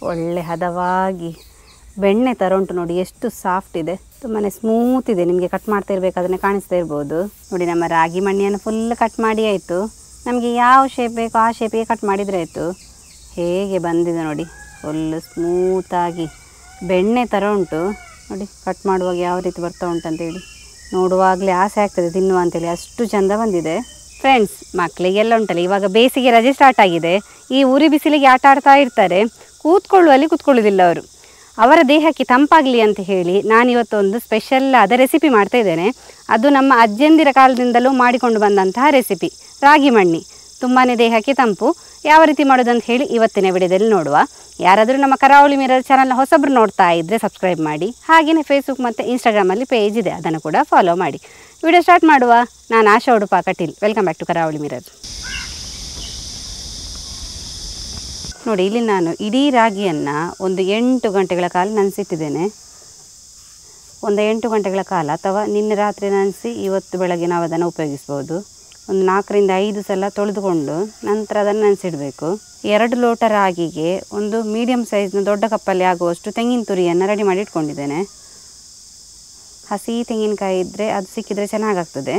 ಒಳ್ಳೆ ಹದವಾಗಿ ಬೆಣ್ಣೆ ಥರ ಉಂಟು ನೋಡಿ, ಎಷ್ಟು ಸಾಫ್ಟ್ ಇದೆ, ತುಂಬಾ ಸ್ಮೂತ್ ಇದೆ. ನಿಮಗೆ ಕಟ್ ಮಾಡ್ತಾ ಇರಬೇಕಾದ್ರೆ ಕಾಣಿಸ್ತಾ ಇರ್ಬೋದು ನೋಡಿ. ನಮ್ಮ ರಾಗಿ ಮಣ್ಣಿಯನ್ನು ಫುಲ್ ಕಟ್ ಮಾಡಿ ಆಯಿತು. ನಮಗೆ ಯಾವ ಶೇಪ್ ಬೇಕೋ ಆ ಶೇಪಿಗೆ ಕಟ್ ಮಾಡಿದರೆ ಆಯಿತು. ಹೇಗೆ ಬಂದಿದೆ ನೋಡಿ, ಫುಲ್ ಸ್ಮೂತಾಗಿ ಬೆಣ್ಣೆ ಥರ ಉಂಟು ನೋಡಿ. ಕಟ್ ಮಾಡುವಾಗ ಯಾವ ರೀತಿ ಬರ್ತಾ ಉಂಟಂತೇಳಿ ನೋಡುವಾಗಲೇ ಆಸೆ ಆಗ್ತದೆ ತಿನ್ನುವ ಅಂತೇಳಿ, ಅಷ್ಟು ಚೆಂದ ಬಂದಿದೆ. ಫ್ರೆಂಡ್ಸ್, ಮಕ್ಕಳಿಗೆಲ್ಲ ಉಂಟಲ್ಲ, ಇವಾಗ ಬೇಸಿಗೆ ರಜೆ ಸ್ಟಾರ್ಟ್ ಆಗಿದೆ. ಈ ಉರಿ ಬಿಸಿಲಿಗೆ ಆಟ ಆಡ್ತಾ ಇರ್ತಾರೆ, ಕೂತ್ಕೊಳ್ಳುವಲ್ಲಿ ಕೂತ್ಕೊಳ್ಳೋದಿಲ್ಲ ಅವರು. ಅವರ ದೇಹಕ್ಕೆ ತಂಪಾಗಲಿ ಅಂತ ಹೇಳಿ ನಾನಿವತ್ತೊಂದು ಸ್ಪೆಷಲ್ ಆದ ರೆಸಿಪಿ ಮಾಡ್ತಾ ಇದ್ದೇನೆ. ಅದು ನಮ್ಮ ಅಜ್ಜಂದಿರ ಕಾಲದಿಂದಲೂ ಮಾಡಿಕೊಂಡು ಬಂದಂತಹ ರೆಸಿಪಿ, ರಾಗಿ ಮಣ್ಣಿ. ತುಂಬಾ ದೇಹಕ್ಕೆ ತಂಪು. ಯಾವ ರೀತಿ ಮಾಡೋದಂತ ಹೇಳಿ ಇವತ್ತಿನ ವಿಡಿಯೋದಲ್ಲಿ ನೋಡುವ. ಯಾರಾದರೂ ನಮ್ಮ ಕರಾವಳಿ ಮಿರರ್ ಚಾನಲ್ನ ಹೊಸಬ್ರು ನೋಡ್ತಾ ಇದ್ದರೆ ಸಬ್ಸ್ಕ್ರೈಬ್ ಮಾಡಿ. ಹಾಗೆಯೇ ಫೇಸ್ಬುಕ್ ಮತ್ತು ಇನ್ಸ್ಟಾಗ್ರಾಮಲ್ಲಿ ಪೇಜ್ ಇದೆ, ಅದನ್ನು ಕೂಡ ಫಾಲೋ ಮಾಡಿ. ವಿಡಿಯೋ ಸ್ಟಾರ್ಟ್ ಮಾಡುವ. ನಾನು Asha Udupa Kateel. Welcome back to Karavali mirror. ನೋಡಿ, ಇಲ್ಲಿ ನಾನು ಇಡೀ ರಾಗಿಯನ್ನು ಒಂದು 8 ಗಂಟೆಗಳ ಕಾಲ ನೆನೆಸಿಟ್ಟಿದ್ದೇನೆ. ಒಂದು 8 ಗಂಟೆಗಳ ಕಾಲ, ಅಥವಾ ನಿನ್ನೆ ರಾತ್ರಿ ನೆನೆಸಿ ಇವತ್ತು ಬೆಳಗ್ಗೆ ನಾವು ಅದನ್ನು ಉಪಯೋಗಿಸ್ಬೋದು. ಒಂದು 4 ರಿಂದ 5 ಸಲ ತೊಳೆದುಕೊಂಡು ನಂತರ ಅದನ್ನು ನೆನೆಸಿಡಬೇಕು. 2 ಲೋಟ ರಾಗಿಗೆ ಒಂದು ಮೀಡಿಯಮ್ ಸೈಜ್ನ ದೊಡ್ಡ ಕಪ್ಪಲ್ಲಿ ಆಗುವಷ್ಟು ತೆಂಗಿನ ತುರಿಯನ್ನು ರೆಡಿ ಮಾಡಿ ಇಟ್ಕೊಂಡಿದ್ದೇನೆ. ಹಸಿ ತೆಂಗಿನಕಾಯಿ ಇದ್ದರೆ ಅದು ಸಿಕ್ಕಿದರೆ ಚೆನ್ನಾಗಾಗ್ತದೆ.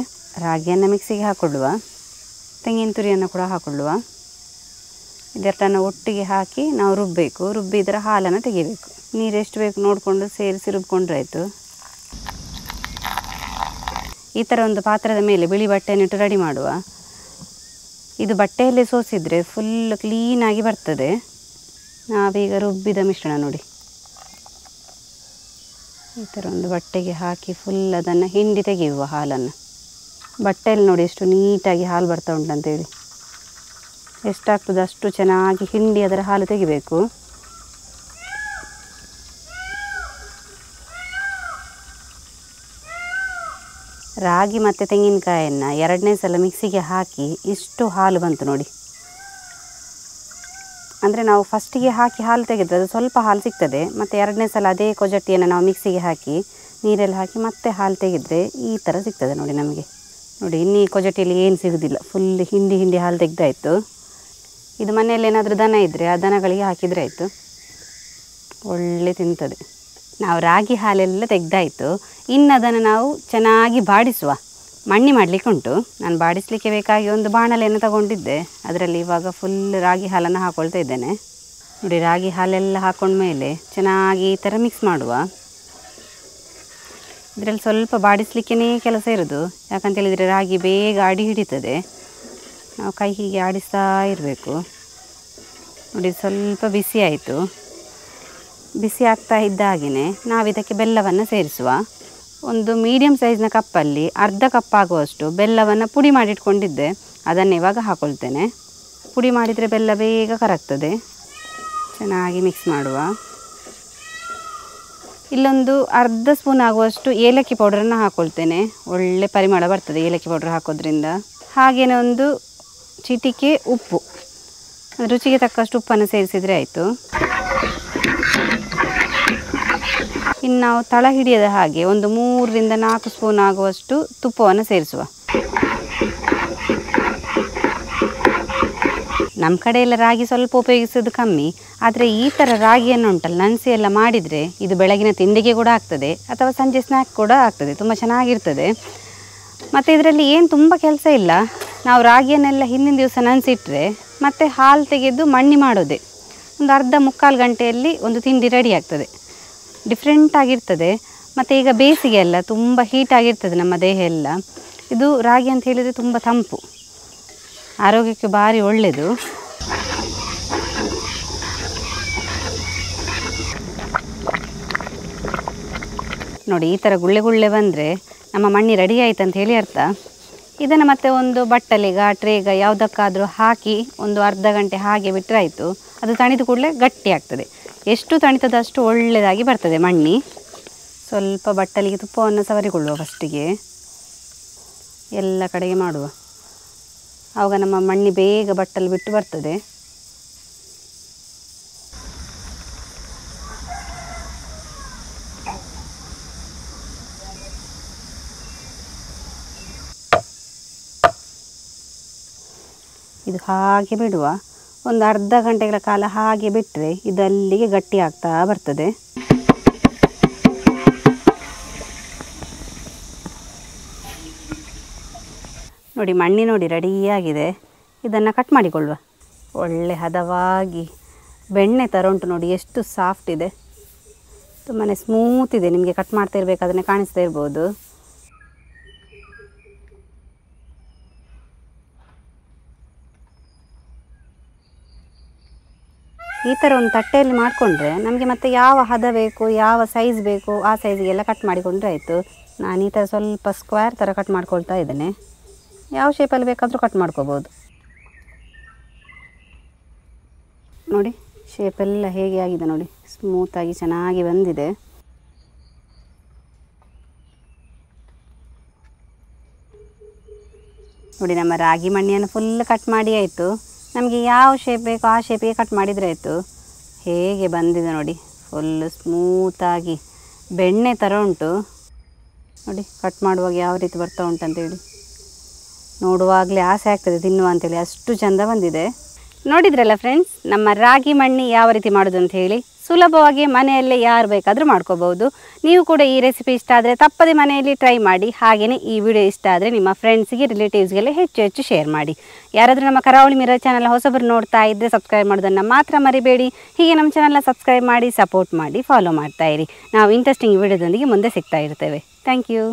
ರಾಗಿಯನ್ನು ಮಿಕ್ಸಿಗೆ ಹಾಕ್ಕೊಳ್ಳುವ, ತೆಂಗಿನ ತುರಿಯನ್ನು ಕೂಡ ಹಾಕ್ಕೊಳ್ಳುವ. ಇದೆರಡನ್ನು ಒಟ್ಟಿಗೆ ಹಾಕಿ ನಾವು ರುಬ್ಬಬೇಕು. ರುಬ್ಬಿ ಇದರ ಹಾಲನ್ನು ತೆಗಿಬೇಕು. ನೀರು ಎಷ್ಟು ಬೇಕು ನೋಡಿಕೊಂಡು ಸೇರಿಸಿ ರುಬ್ಕೊಂಡ್ರೆ ಆಯಿತು. ಈ ಥರ ಒಂದು ಪಾತ್ರದ ಮೇಲೆ ಬಿಳಿ ಬಟ್ಟೆಯನ್ನಿಟ್ಟು ರೆಡಿ ಮಾಡುವ. ಇದು ಬಟ್ಟೆಯಲ್ಲೇ ಸೋಸಿದರೆ ಫುಲ್ ಕ್ಲೀನಾಗಿ ಬರ್ತದೆ. ನಾವೀಗ ರುಬ್ಬಿದ ಮಿಶ್ರಣ ನೋಡಿ, ಈ ಥರ ಒಂದು ಬಟ್ಟೆಗೆ ಹಾಕಿ ಫುಲ್ ಅದನ್ನು ಹಿಂಡಿ ತೆಗೆಯುವ ಹಾಲನ್ನು. ಬಟ್ಟೆಯಲ್ಲಿ ನೋಡಿ ಎಷ್ಟು ನೀಟಾಗಿ ಹಾಲು ಬರ್ತಾ ಉಂಟಂತೇಳಿ. ಎಷ್ಟಾಗ್ತದೆ ಅಷ್ಟು ಚೆನ್ನಾಗಿ ಹಿಂಡಿ ಅದರ ಹಾಲು ತೆಗಿಬೇಕು. ರಾಗಿ ಮತ್ತು ತೆಂಗಿನಕಾಯನ್ನು 2ನೇ ಸಲ ಮಿಕ್ಸಿಗೆ ಹಾಕಿ ಇಷ್ಟು ಹಾಲು ಬಂತು ನೋಡಿ. ಅಂದರೆ ನಾವು ಫಸ್ಟಿಗೆ ಹಾಕಿ ಹಾಲು ತೆಗೆದ್ರೆ ಅದು ಸ್ವಲ್ಪ ಹಾಲು ಸಿಗ್ತದೆ. ಮತ್ತು 2ನೇ ಸಲ ಅದೇ ಕೊಜಟ್ಟಿಯನ್ನು ನಾವು ಮಿಕ್ಸಿಗೆ ಹಾಕಿ ನೀರಲ್ಲಿ ಹಾಕಿ ಮತ್ತೆ ಹಾಲು ತೆಗೆದ್ರೆ ಈ ಥರ ಸಿಗ್ತದೆ ನೋಡಿ ನಮಗೆ. ನೋಡಿ, ಇನ್ನು ಈ ಕೊಜಟ್ಟಿಯಲ್ಲಿ ಏನು ಸಿಗೋದಿಲ್ಲ, ಫುಲ್ ಹಿಂಡಿ ಹಿಂಡಿ ಹಾಲು ತೆಗೆದಾಯಿತು. ಇದು ಮನೆಯಲ್ಲಿ ಏನಾದರೂ ದನ ಇದ್ದರೆ ಆ ದನಗಳಿಗೆ ಹಾಕಿದರೆ ಆಯಿತು, ಒಳ್ಳೆ ತಿಂತದೆ. ನಾವು ರಾಗಿ ಹಾಲೆಲ್ಲ ತೆಗೆದಾಯಿತು. ಇನ್ನು ಅದನ್ನು ನಾವು ಚೆನ್ನಾಗಿ ಬಾಡಿಸುವ. ಮಣ್ಣಿ ಮಾಡಲಿಕ್ಕೆ ಉಂಟು. ನಾನು ಬಾಡಿಸಲಿಕ್ಕೆ ಬೇಕಾಗಿ ಒಂದು ಬಾಣಲೆಯನ್ನು ತಗೊಂಡಿದ್ದೆ. ಅದರಲ್ಲಿ ಇವಾಗ ಫುಲ್ ರಾಗಿ ಹಾಲನ್ನು ಹಾಕ್ಕೊಳ್ತಾ ಇದ್ದೇನೆ. ನೋಡಿ, ರಾಗಿ ಹಾಲೆಲ್ಲ ಹಾಕೊಂಡ್ಮೇಲೆ ಚೆನ್ನಾಗಿ ಈ ಥರ ಮಿಕ್ಸ್ ಮಾಡುವ. ಇದರಲ್ಲಿ ಸ್ವಲ್ಪ ಬಾಡಿಸಲಿಕ್ಕೇ ಕೆಲಸ ಇರೋದು. ಯಾಕಂತೇಳಿದರೆ ರಾಗಿ ಬೇಗ ಅಡಿ ಹಿಡಿತದೆ. ನಾವು ಕೈ ಹೀಗೆ ಆಡಿಸ್ತಾ ಇರಬೇಕು. ನೋಡಿ, ಸ್ವಲ್ಪ ಬಿಸಿ ಆಯಿತು. ಬಿಸಿ ಆಗ್ತಾ ಇದ್ದ ಹಾಗೆಯೇ ನಾವು ಇದಕ್ಕೆ ಬೆಲ್ಲವನ್ನು ಸೇರಿಸುವ. ಒಂದು ಮೀಡಿಯಮ್ ಸೈಜ್ನ ಕಪ್ಪಲ್ಲಿ ಅರ್ಧ ಕಪ್ ಆಗುವಷ್ಟು ಬೆಲ್ಲವನ್ನು ಪುಡಿ ಮಾಡಿಟ್ಕೊಂಡಿದ್ದೆ, ಅದನ್ನು ಇವಾಗ ಹಾಕ್ಕೊಳ್ತೇನೆ. ಪುಡಿ ಮಾಡಿದರೆ ಬೆಲ್ಲ ಬೇಗ ಕರಗ್ತದೆ. ಚೆನ್ನಾಗಿ ಮಿಕ್ಸ್ ಮಾಡುವ. ಇಲ್ಲೊಂದು ಅರ್ಧ ಸ್ಪೂನ್ ಆಗುವಷ್ಟು ಏಲಕ್ಕಿ ಪೌಡರನ್ನು ಹಾಕ್ಕೊಳ್ತೇನೆ. ಒಳ್ಳೆ ಪರಿಮಳ ಬರ್ತದೆ ಏಲಕ್ಕಿ ಪೌಡರ್ ಹಾಕೋದ್ರಿಂದ. ಹಾಗೆಯೇ ಒಂದು ಚಿಟಿಕೆ ಉಪ್ಪು, ರುಚಿಗೆ ತಕ್ಕಷ್ಟು ಉಪ್ಪನ್ನು ಸೇರಿಸಿದರೆ ಆಯಿತು. ಇನ್ನು ನಾವು ತಳ ಹಿಡಿಯದ ಹಾಗೆ ಒಂದು 3 ರಿಂದ 4 ಸ್ಪೂನ್ ಆಗುವಷ್ಟು ತುಪ್ಪವನ್ನು ಸೇರಿಸುವ. ನಮ್ಮ ಕಡೆ ಎಲ್ಲ ರಾಗಿ ಸ್ವಲ್ಪ ಉಪಯೋಗಿಸೋದು ಕಮ್ಮಿ. ಆದರೆ ಈ ಥರ ರಾಗಿಯನ್ನು ಉಂಟಲ್ಲ ನೆನೆಸಿ ಎಲ್ಲ ಮಾಡಿದರೆ ಇದು ಬೆಳಗಿನ ತಿಂಡಿಗೆ ಕೂಡ ಆಗ್ತದೆ, ಅಥವಾ ಸಂಜೆ ಸ್ನ್ಯಾಕ್ ಕೂಡ ಆಗ್ತದೆ. ತುಂಬ ಚೆನ್ನಾಗಿರ್ತದೆ. ಮತ್ತು ಇದರಲ್ಲಿ ಏನು ತುಂಬ ಕೆಲಸ ಇಲ್ಲ. ನಾವು ರಾಗಿಯನ್ನೆಲ್ಲ ಹಿಂದಿನ ದಿವಸ ನೆನೆಸಿಟ್ರೆ ಮತ್ತು ಹಾಲು ತೆಗೆದು ಮಣ್ಣಿ ಮಾಡೋದೆ. ಒಂದು ಅರ್ಧ ಮುಕ್ಕಾಲು ಗಂಟೆಯಲ್ಲಿ ಒಂದು ತಿಂಡಿ ರೆಡಿ ಆಗ್ತದೆ. ಡಿಫ್ರೆಂಟ್ ಆಗಿರ್ತದೆ. ಮತ್ತು ಈಗ ಬೇಸಿಗೆ ಎಲ್ಲ ತುಂಬ ಹೀಟ್ ಆಗಿರ್ತದೆ ನಮ್ಮ ದೇಹ ಎಲ್ಲ. ಇದು ರಾಗಿ ಅಂತ ಹೇಳಿದರೆ ತುಂಬ ತಂಪು, ಆರೋಗ್ಯಕ್ಕೆ ಭಾರಿ ಒಳ್ಳೆಯದು. ನೋಡಿ, ಈ ಥರ ಗುಳ್ಳೆ ಗುಳ್ಳೆ ಬಂದರೆ ನಮ್ಮ ಮಣ್ಣಿ ರೆಡಿ ಆಯ್ತು ಅಂತ ಹೇಳಿ ಅರ್ಥ. ಇದನ್ನು ಮತ್ತೆ ಒಂದು ಬಟ್ಟಲಿಗ ಟ್ರೇಗ ಯಾವುದಕ್ಕಾದರೂ ಹಾಕಿ ಒಂದು ಅರ್ಧ ಗಂಟೆ ಹಾಗೆ ಬಿಟ್ಟರೆ ಆಯಿತು. ಅದು ತಣಿದ ಕೂಡಲೇ ಗಟ್ಟಿ ಆಗ್ತದೆ. ಎಷ್ಟು ತಣಿತದಷ್ಟು ಒಳ್ಳೆಯದಾಗಿ ಬರ್ತದೆ ಮಣ್ಣಿ. ಸ್ವಲ್ಪ ಬಟ್ಟಲಿಗೆ ತುಪ್ಪವನ್ನು ಸವರಿಕೊಳ್ಳುವ ಫಸ್ಟಿಗೆ, ಎಲ್ಲ ಕಡೆಗೆ ಮಾಡುವ. ಆವಾಗ ನಮ್ಮ ಮಣ್ಣಿ ಬೇಗ ಬಟ್ಟಲು ಬಿಟ್ಟು ಬರ್ತದೆ. ಇದು ಹಾಗೆ ಬಿಡುವ. ಒಂದು ಅರ್ಧ ಗಂಟೆಗಳ ಕಾಲ ಹಾಗೆ ಬಿಟ್ಟರೆ ಇದು ಅಲ್ಲಿಗೆ ಗಟ್ಟಿ ಆಗ್ತಾ ಬರ್ತದೆ. ನೋಡಿ ಮಣ್ಣಿ ನೋಡಿ ರೆಡಿಯಾಗಿದೆ. ಇದನ್ನು ಕಟ್ ಮಾಡಿಕೊಳ್ಳುವ. ಒಳ್ಳೆ ಹದವಾಗಿ ಬೆಣ್ಣೆ ಥರ ಉಂಟು ನೋಡಿ, ಎಷ್ಟು ಸಾಫ್ಟ್ ಇದೆ, ತುಂಬಾ ಸ್ಮೂತ್ ಇದೆ. ನಿಮಗೆ ಕಟ್ ಮಾಡ್ತಾ ಇರಬೇಕಾದ್ರೆ ಕಾಣಿಸ್ತಾ ಇರ್ಬೋದು. ಈ ಥರ ಒಂದು ತಟ್ಟೆಯಲ್ಲಿ ಮಾಡಿಕೊಂಡ್ರೆ ನಮಗೆ ಮತ್ತೆ ಯಾವ ಹದ ಬೇಕು, ಯಾವ ಸೈಜ್ ಬೇಕು ಆ ಸೈಜಿಗೆಲ್ಲ ಕಟ್ ಮಾಡಿಕೊಂಡ್ರೆ ಆಯಿತು. ನಾನು ಈ ಥರ ಸ್ವಲ್ಪ ಸ್ಕ್ವೇರ್ ಥರ ಕಟ್ ಮಾಡ್ಕೊಳ್ತಾ ಇದ್ದೇನೆ. ಯಾವ ಶೇಪಲ್ಲಿ ಬೇಕಾದರೂ ಕಟ್ ಮಾಡ್ಕೋಬೋದು. ನೋಡಿ ಶೇಪೆಲ್ಲ ಹೇಗೆ ಆಗಿದೆ ನೋಡಿ, ಸ್ಮೂತಾಗಿ ಚೆನ್ನಾಗಿ ಬಂದಿದೆ. ನೋಡಿ ನಮ್ಮ ರಾಗಿ ಮಣ್ಣಿಯನ್ನು ಫುಲ್ ಕಟ್ ಮಾಡಿ ಆಯಿತು. ನಮಗೆ ಯಾವ ಶೇಪ್ ಬೇಕೋ ಆ ಶೇಪಿಗೆ ಕಟ್ ಮಾಡಿದರೆ ಆಯಿತು. ಹೇಗೆ ಬಂದಿದೆ ನೋಡಿ, ಫುಲ್ಲು ಸ್ಮೂತಾಗಿ ಬೆಣ್ಣೆ ಥರ ಉಂಟು ನೋಡಿ. ಕಟ್ ಮಾಡುವಾಗ ಯಾವ ರೀತಿ ಬರ್ತಾ ಉಂಟಂತೇಳಿ ನೋಡುವಾಗಲೇ ಆಸೆ ಆಗ್ತದೆ ತಿನ್ನುವ ಅಂತೇಳಿ, ಅಷ್ಟು ಚೆಂದ ಬಂದಿದೆ. ನೋಡಿದ್ರಲ್ಲ ಫ್ರೆಂಡ್ಸ್, ನಮ್ಮ ರಾಗಿ ಮಣ್ಣಿ ಯಾವ ರೀತಿ ಮಾಡೋದು ಅಂತ ಹೇಳಿ. ಸುಲಭವಾಗಿ ಮನೆಯಲ್ಲೇ ಯಾರು ಬೇಕಾದರೂ ಮಾಡ್ಕೋಬಹುದು. ನೀವು ಕೂಡ ಈ ರೆಸಿಪಿ ಇಷ್ಟ ಆದರೆ ತಪ್ಪದೆ ಮನೆಯಲ್ಲಿ ಟ್ರೈ ಮಾಡಿ. ಹಾಗೆಯೇ ಈ ವಿಡಿಯೋ ಇಷ್ಟ ಆದರೆ ನಿಮ್ಮ ಫ್ರೆಂಡ್ಸಿಗೆ, ರಿಲೇಟಿವ್ಸ್ಗೆಲ್ಲ ಹೆಚ್ಚು ಶೇರ್ ಮಾಡಿ. ಯಾರಾದರೂ ನಮ್ಮ ಕರಾವಳಿ ಮಿರರ್ ಚಾನಲ್ ಹೊಸಬರು ನೋಡ್ತಾ ಇದ್ದರೆ ಸಬ್ಸ್ಕ್ರೈಬ್ ಮಾಡೋದನ್ನು ಮಾತ್ರ ಮರಿಬೇಡಿ. ಹೀಗೆ ನಮ್ಮ ಚಾನಲ್ನ ಸಬ್ಸ್ಕ್ರೈಬ್ ಮಾಡಿ, ಸಪೋರ್ಟ್ ಮಾಡಿ, ಫಾಲೋ ಮಾಡ್ತಾ ಇರಿ. ನಾವು ಇಂಟ್ರೆಸ್ಟಿಂಗ್ ವಿಡಿಯೋದೊಂದಿಗೆ ಮುಂದೆ ಸಿಗ್ತಾ ಇರ್ತೇವೆ. Thank you.